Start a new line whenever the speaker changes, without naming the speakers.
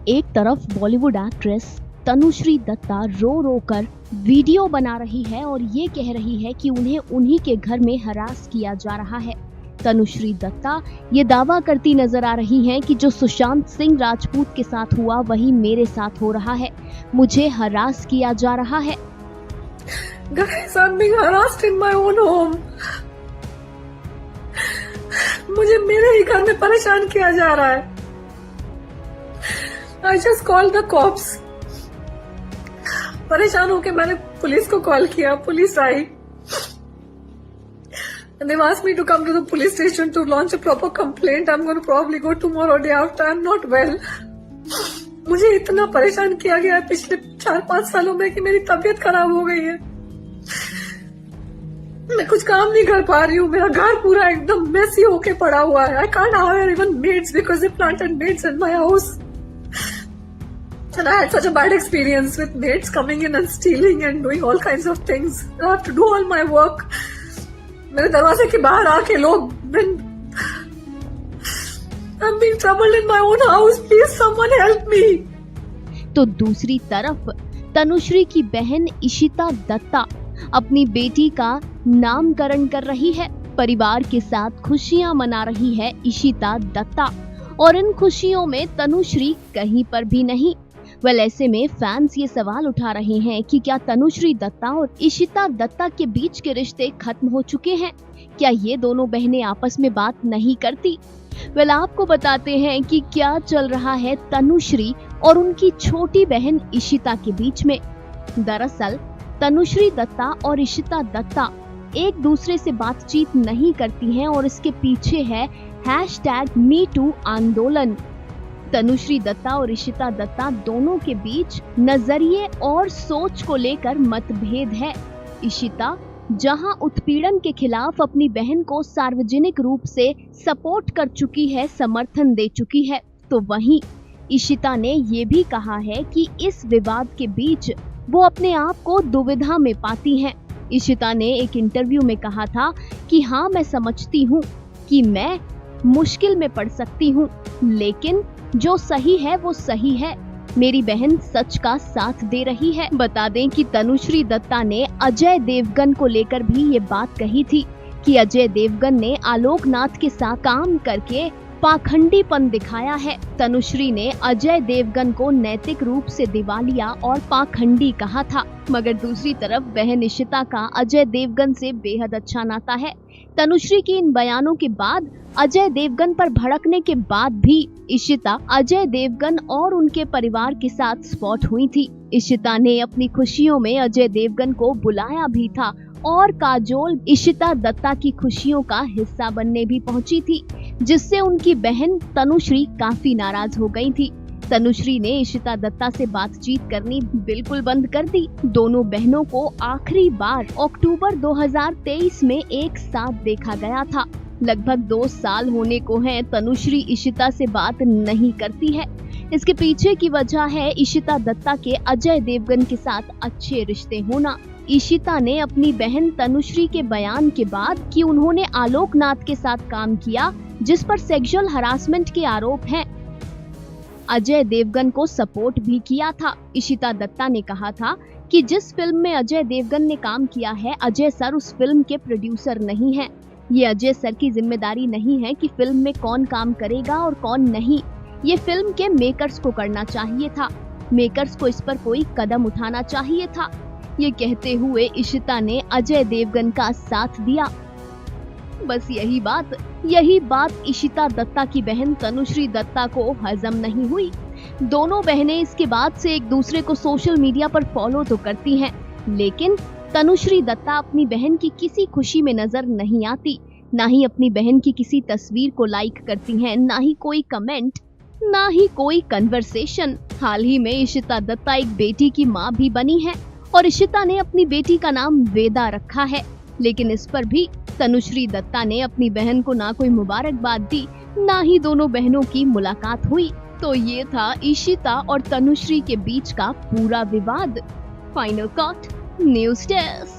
एक तरफ बॉलीवुड एक्ट्रेस तनुश्री दत्ता रो रो कर वीडियो बना रही है और ये कह रही है कि उन्हें उन्हीं के घर में हरास किया जा रहा है। तनुश्री दत्ता ये दावा करती नजर आ रही हैं कि जो सुशांत सिंह राजपूत के साथ हुआ वही मेरे साथ हो रहा है, मुझे हरास किया जा रहा है।
Guys, I'm being harassed in my own home. मुझे मेरे ही घर में परेशान किया जा रहा है। I just called the cops. परेशान होके मैंने पुलिस को कॉल किया, police I. And they've asked me to come to the police station to launch a proper complaint. I'm going to probably go tomorrow, day after. I'm not well. मुझे इतना परेशान किया गया है पिछले 4-5 सालों में कि मेरी तबीयत खराब हो गई है। मैं कुछ काम नहीं कर पा रही हूँ। मेरा घर पूरा एकदम मेसी होके पड़ा हुआ है। I can't hire even maids because they planted maids in my house. And I had such a bad experience with maids coming in and stealing and doing all kinds of things. I have to do all my work. मेरे दरवाजे के बाहर आके लोग I'm being troubled in my own house. Please someone help me.
तो दूसरी तरफ तनुश्री की बहन इशिता दत्ता अपनी बेटी का नामकरण कर रही है। परिवार के साथ खुशियां मना रही है इशिता दत्ता और इन खुशियों में तनुश्री कहीं पर भी नहीं। वेल, ऐसे में फैंस ये सवाल उठा रहे हैं कि क्या तनुश्री दत्ता और इशिता दत्ता के बीच के रिश्ते खत्म हो चुके हैं? क्या ये दोनों बहनें आपस में बात नहीं करती? वेल, आपको बताते हैं कि क्या चल रहा है तनुश्री और उनकी छोटी बहन इशिता के बीच में। दरअसल तनुश्री दत्ता और इशिता दत्ता एक दूसरे से बातचीत नहीं करती हैं और इसके पीछे है #MeToo आंदोलन। तनुश्री दत्ता और इशिता दत्ता दोनों के बीच नजरिए और सोच को लेकर मतभेद है। इशिता जहां उत्पीड़न के खिलाफ अपनी बहन को सार्वजनिक रूप से सपोर्ट कर चुकी है, समर्थन दे चुकी है, तो वहीं इशिता ने ये भी कहा है कि इस विवाद के बीच वो अपने आप को दुविधा में पाती हैं। इशिता ने एक इंटरव्यू में कहा था कि हाँ, मैं समझती हूँ कि मैं मुश्किल में पड़ सकती हूँ, लेकिन जो सही है वो सही है। मेरी बहन सच का साथ दे रही है। बता दें कि तनुश्री दत्ता ने अजय देवगन को लेकर भी ये बात कही थी कि अजय देवगन ने आलोक नाथ के साथ काम करके पाखंडीपन दिखाया है। तनुश्री ने अजय देवगन को नैतिक रूप से दिवालिया और पाखंडी कहा था, मगर दूसरी तरफ बहन इशिता का अजय देवगन से बेहद अच्छा नाता है। तनुश्री की इन बयानों के बाद अजय देवगन पर भड़कने के बाद भी इशिता अजय देवगन और उनके परिवार के साथ स्पॉट हुई थी। इशिता ने अपनी खुशियों में अजय देवगन को बुलाया भी था और काजोल इशिता दत्ता की खुशियों का हिस्सा बनने भी पहुंची थी, जिससे उनकी बहन तनुश्री काफी नाराज हो गई थी। तनुश्री ने इशिता दत्ता से बातचीत करनी बिल्कुल बंद कर दी। दोनों बहनों को आखिरी बार अक्टूबर 2023 में एक साथ देखा गया था। लगभग 2 साल होने को हैं तनुश्री इशिता से बात नहीं करती है। इसके पीछे की वजह है इशिता दत्ता के अजय देवगन के साथ अच्छे रिश्ते होना। इशिता ने अपनी बहन तनुश्री के बयान के बाद कि उन्होंने आलोक नाथ के साथ काम किया, जिस पर सेक्सुअल हरासमेंट के आरोप हैं, अजय देवगन को सपोर्ट भी किया था। इशिता दत्ता ने कहा था कि जिस फिल्म में अजय देवगन ने काम किया है, अजय सर उस फिल्म के प्रोड्यूसर नहीं हैं। ये अजय सर की जिम्मेदारी नहीं है कि फिल्म में कौन काम करेगा और कौन नहीं। ये फिल्म के मेकर्स को करना चाहिए था। मेकर्स को इस पर कोई कदम उठाना चाहिए था। ये कहते हुए इशिता ने अजय देवगन का साथ दिया। बस यही बात इशिता दत्ता की बहन तनुश्री दत्ता को हजम नहीं हुई। दोनों बहनें इसके बाद से एक दूसरे को सोशल मीडिया पर फॉलो तो करती हैं, लेकिन तनुश्री दत्ता अपनी बहन की किसी खुशी में नजर नहीं आती, ना ही अपनी बहन की किसी तस्वीर को लाइक करती हैं, ना ही कोई कमेंट, ना ही कोई कन्वर्सेशन। हाल ही में इशिता दत्ता एक बेटी की मां भी बनी है और इशिता ने अपनी बेटी का नाम वेदा रखा है, लेकिन इस पर भी तनुश्री दत्ता ने अपनी बहन को ना कोई मुबारकबाद दी, ना ही दोनों बहनों की मुलाकात हुई। तो ये था इशिता और तनुश्री के बीच का पूरा विवाद। Final cut news desk.